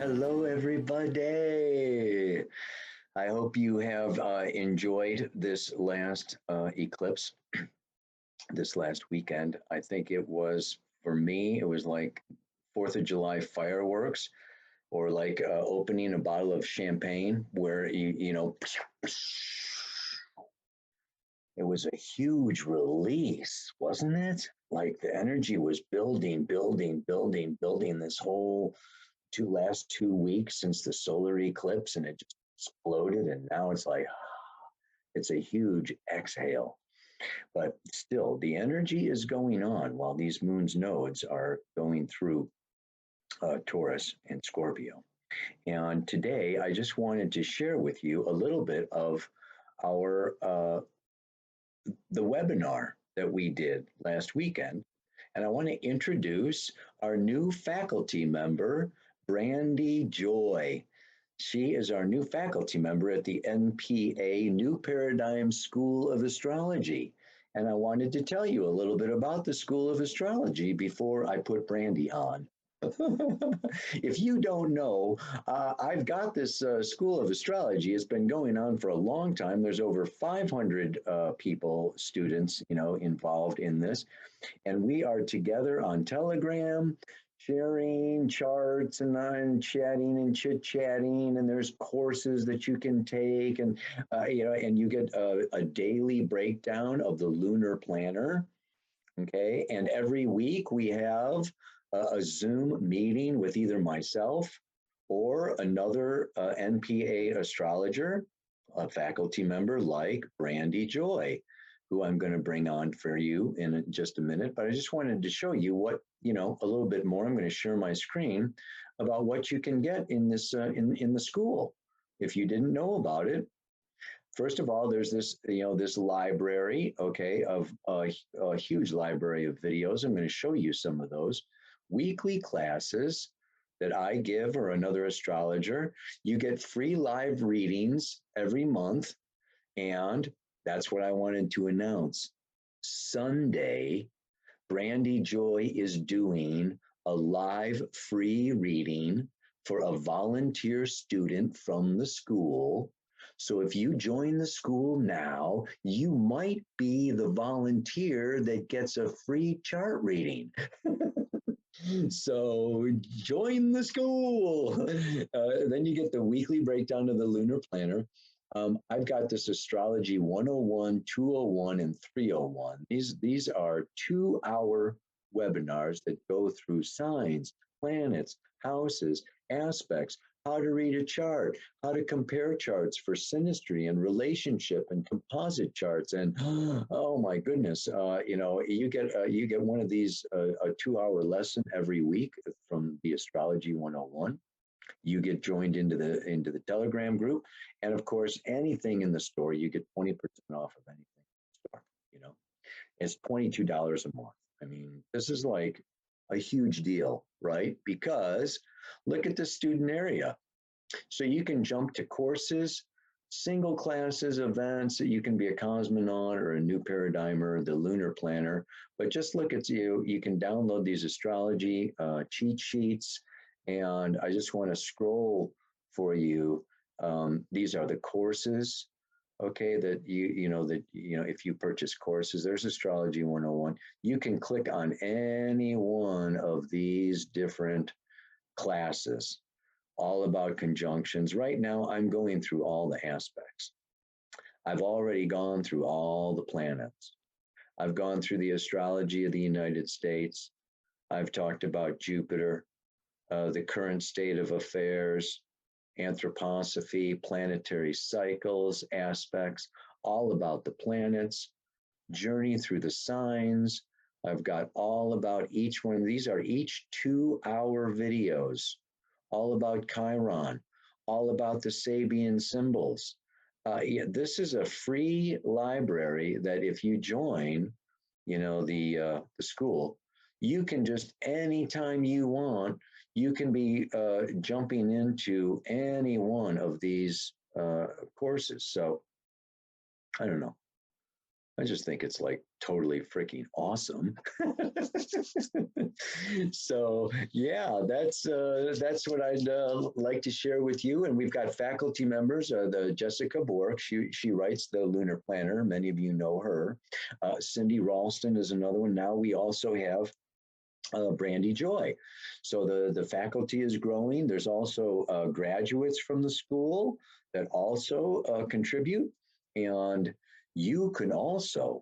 Hello, everybody. I hope you have enjoyed this last eclipse, this last weekend. I think it was, for me, it was like 4th of July fireworks or like opening a bottle of champagne where, it was a huge release, wasn't it? Like the energy was building, building, building, building this whole last 2 weeks since the solar eclipse, and it just exploded, and now it's like it's a huge exhale. But still, the energy is going on while these moon's nodes are going through Taurus and Scorpio. And today, I just wanted to share with you a little bit of our the webinar that we did last weekend. And I want to introduce our new faculty member, Brandy Joy. She is our new faculty member at the NPA New Paradigm School of Astrology. And I wanted to tell you a little bit about the School of Astrology before I put Brandy on. If you don't know, I've got this School of Astrology. It's been going on for a long time. There's over 500 people, students, involved in this. And we are together on Telegram, sharing charts and chatting and chit-chatting. And there's courses that you can take. And, and you get a daily breakdown of the lunar planner. Okay. And every week we have a Zoom meeting with either myself or another NPA astrologer, a faculty member like Brandy Joy, who I'm going to bring on for you in just a minute. But I just wanted to show you what, a little bit more. I'm going to share my screen about what you can get in this in the school. If you didn't know about it, first of all, there's this, this library, okay, of a huge library of videos. I'm going to show you some of those. Weekly classes that I give or another astrologer. You get free live readings every month. And that's what I wanted to announce. Sunday, Brandy Joy is doing a live free reading for a volunteer student from the school. So if you join the school now, you might be the volunteer that gets a free chart reading. So join the school. Then you get the weekly breakdown of the lunar planner. I've got this Astrology 101, 201, and 301. These are 2-hour webinars that go through signs, planets, houses, aspects, how to read a chart, how to compare charts for synastry and relationship and composite charts. And oh my goodness, you get one of these, a 2-hour lesson every week from the Astrology 101. You get joined into the Telegram group, and of course, anything in the store, you get 20% off of anything in the store. It's $22 a month. I mean, this is like a huge deal, right? Because look at the student area. So you can jump to courses, single classes, events. You can be a cosmonaut or a new paradigmer, the lunar planner. But just look at you can download these astrology cheat sheets. And I just want to scroll for you. These are the courses, okay, that if you purchase courses, there's Astrology 101. You can click on any one of these different classes, all about conjunctions. Right now, I'm going through all the aspects. I've already gone through all the planets. I've gone through the astrology of the United States. I've talked about Jupiter. The current state of affairs, anthroposophy, planetary cycles, aspects, all about the planets, journey through the signs. I've got all about each one. These are each 2-hour videos, all about Chiron, all about the Sabian symbols. This is a free library that if you join, the school, you can just anytime you want, you can be jumping into any one of these courses. So I don't know. I just think it's like totally freaking awesome. So yeah, that's what I'd like to share with you. And we've got faculty members, the Jessica Bork. She writes the Lunar Planner. Many of you know her. Cindy Ralston is another one. Now we also have Brandy Joy. So the faculty is growing. There's also graduates from the school that also contribute. And you can also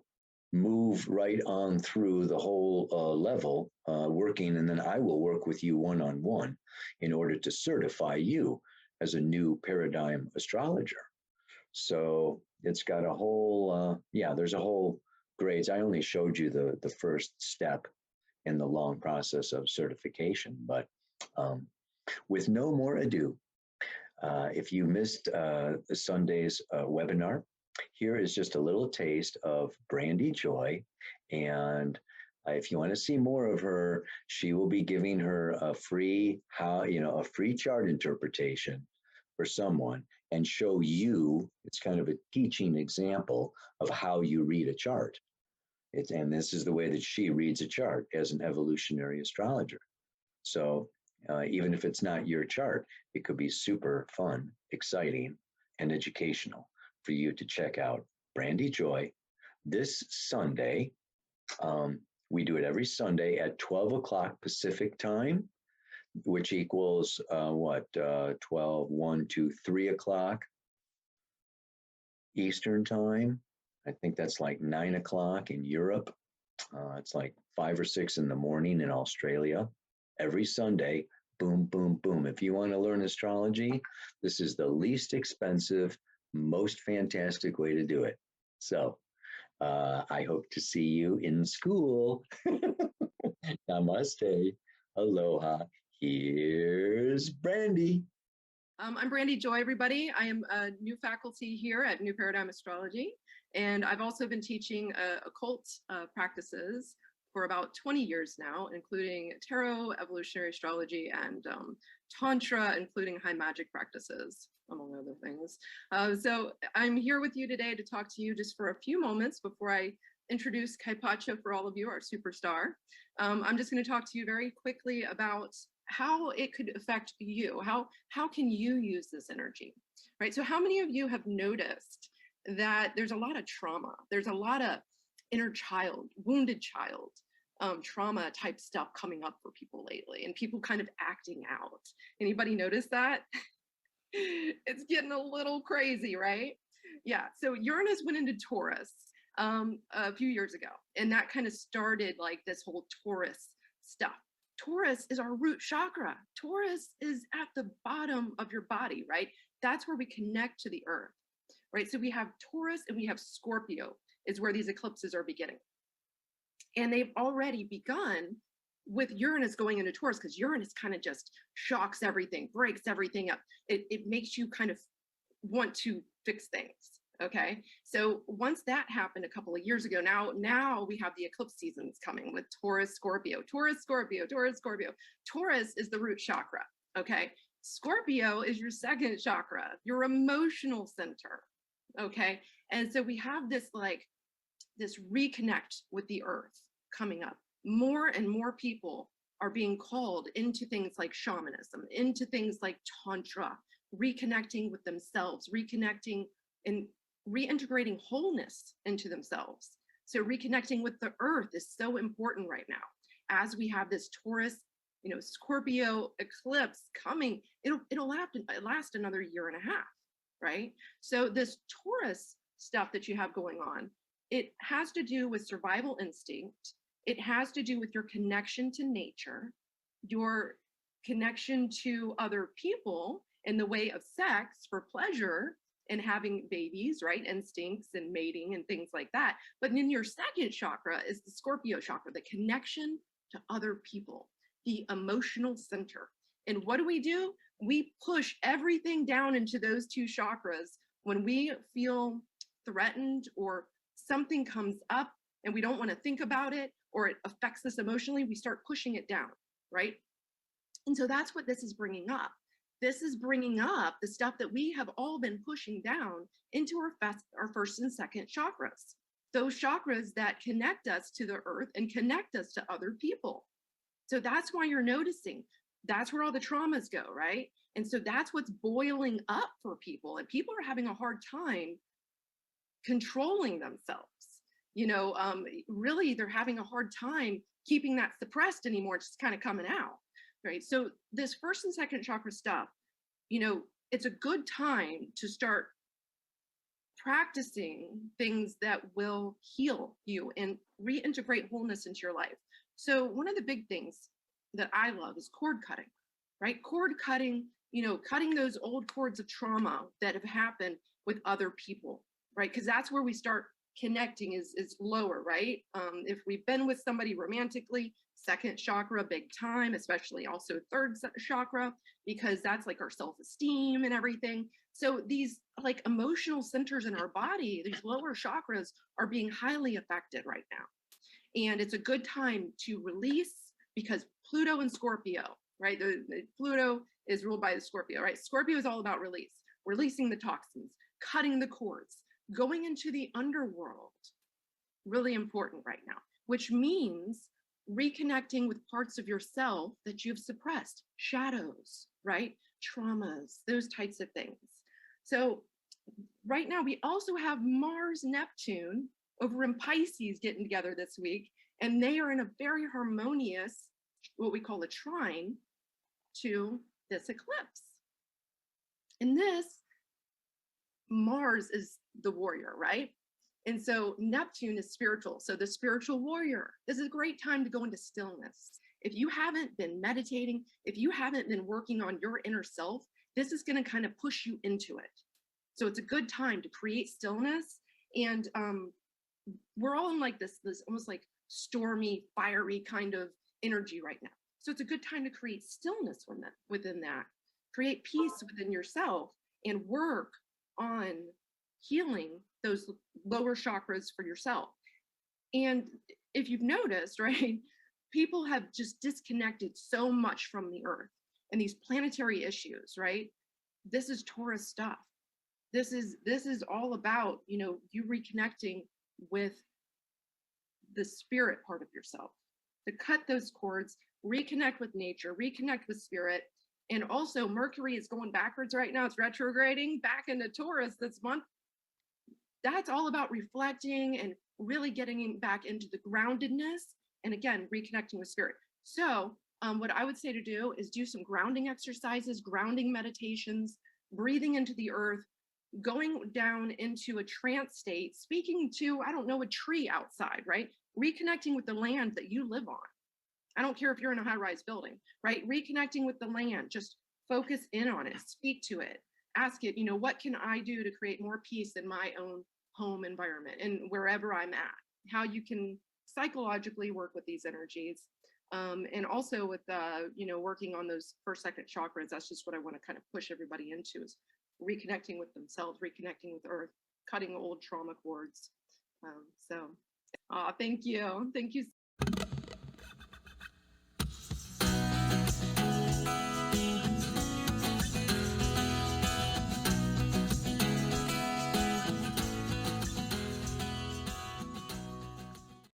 move right on through the whole level working, and then I will work with you one-on-one in order to certify you as a new paradigm astrologer. So it's got a whole, there's a whole grades. I only showed you the first step in the long process of certification. But with no more ado, if you missed Sunday's webinar, here is just a little taste of Brandy Joy. And if you want to see more of her, she will be giving her a free chart interpretation for someone and show you, it's kind of a teaching example of how you read a chart. And this is the way that she reads a chart as an evolutionary astrologer. So even if it's not your chart, it could be super fun, exciting, and educational for you to check out Brandy Joy this Sunday. We do it every Sunday at 12 o'clock Pacific time, which equals 12, 1, 2, 3 o'clock Eastern time. I think that's like 9 o'clock in Europe. It's like 5 or 6 in the morning in Australia. Every Sunday, boom, boom, boom. If you want to learn astrology, this is the least expensive, most fantastic way to do it. So I hope to see you in school. Namaste. Aloha. Here's Brandy. I'm Brandy Joy, everybody. I am a new faculty here at New Paradigm Astrology, and I've also been teaching occult practices for about 20 years now, including tarot, evolutionary astrology, and tantra, including high magic practices, among other things. So I'm here with you today to talk to you just for a few moments before I introduce Kaipacha for all of you, our superstar. I'm just going to talk to you very quickly about how it could affect you. How can you use this energy, right? So how many of you have noticed that there's a lot of trauma? There's a lot of inner child, wounded child, trauma type stuff coming up for people lately, and people kind of acting out. Anybody notice that? It's getting a little crazy, right? Yeah, so Uranus went into Taurus a few years ago, and that kind of started like this whole Taurus stuff. Taurus is our root chakra. Taurus is at the bottom of your body, right? That's where we connect to the earth, right? So we have Taurus and we have Scorpio is where these eclipses are beginning. And they've already begun with Uranus going into Taurus, because Uranus kind of just shocks everything, breaks everything up. It makes you kind of want to fix things. Okay, so once that happened a couple of years ago, now we have the eclipse seasons coming with Taurus-Scorpio, Taurus-Scorpio, Taurus-Scorpio. Taurus is the root chakra, okay? Scorpio is your second chakra, your emotional center, okay? And so we have this reconnect with the earth coming up. More and more people are being called into things like shamanism, into things like tantra, reconnecting with themselves, reconnecting and reintegrating wholeness into themselves. So reconnecting with the earth is so important right now. As we have this Taurus, Scorpio eclipse coming, it'll last another year and a half, right? So this Taurus stuff that you have going on, it has to do with survival instinct. It has to do with your connection to nature, your connection to other people in the way of sex for pleasure, and having babies, right? Instincts and mating and things like that. But then your second chakra is the Scorpio chakra, the connection to other people, the emotional center. And what do? We push everything down into those two chakras when we feel threatened or something comes up and we don't want to think about it, or it affects us emotionally, we start pushing it down, right? And so that's what this is bringing up. This is bringing up the stuff that we have all been pushing down into our first and second chakras. those chakras that connect us to the earth and connect us to other people. So that's why you're noticing. That's where all the traumas go, right? And so that's what's boiling up for people. And people are having a hard time controlling themselves. Really, they're having a hard time keeping that suppressed anymore. It's just kind of coming out, right? So this first and second chakra stuff, it's a good time to start practicing things that will heal you and reintegrate wholeness into your life. So one of the big things that I love is cord cutting, right? Cord cutting, cutting those old cords of trauma that have happened with other people, right? Because that's where we start connecting is lower, right? If we've been with somebody romantically, second chakra, big time, especially also third chakra, because that's like our self-esteem and everything. So these like emotional centers in our body, these lower chakras are being highly affected right now. And it's a good time to release, because Pluto and Scorpio, right? The Pluto is ruled by the Scorpio, right? Scorpio is all about releasing the toxins, cutting the cords, going into the underworld. Really important right now, which means reconnecting with parts of yourself that you've suppressed, shadows, right? Traumas, those types of things. So right now we also have Mars, Neptune over in Pisces getting together this week, and they are in a very harmonious, what we call a trine to this eclipse. And this, Mars is the warrior, right? And so Neptune is spiritual. So the spiritual warrior, this is a great time to go into stillness. If you haven't been meditating, if you haven't been working on your inner self, this is going to kind of push you into it. So it's a good time to create stillness. And we're all in like this almost like stormy, fiery kind of energy right now. So it's a good time to create stillness within that, create peace within yourself, and work on healing those lower chakras for yourself. And if you've noticed, right, people have just disconnected so much from the earth and these planetary issues, right? This is Taurus stuff. This is all about, you reconnecting with the spirit part of yourself, to cut those cords, reconnect with nature, reconnect with spirit. And also Mercury is going backwards right now. It's retrograding back into Taurus this month. That's all about reflecting and really getting back into the groundedness, and again, reconnecting with spirit. So what I would say to do is do some grounding exercises, grounding meditations, breathing into the earth, going down into a trance state, speaking to, I don't know, a tree outside, right? Reconnecting with the land that you live on. I don't care if you're in a high-rise building, right? Reconnecting with the land, just focus in on it, speak to it, ask it, what can I do to create more peace in my own home environment and wherever I'm at? How you can psychologically work with these energies. And also with, working on those first, second chakras. That's just what I want to kind of push everybody into, is reconnecting with themselves, reconnecting with earth, cutting old trauma cords. Thank you. Thank you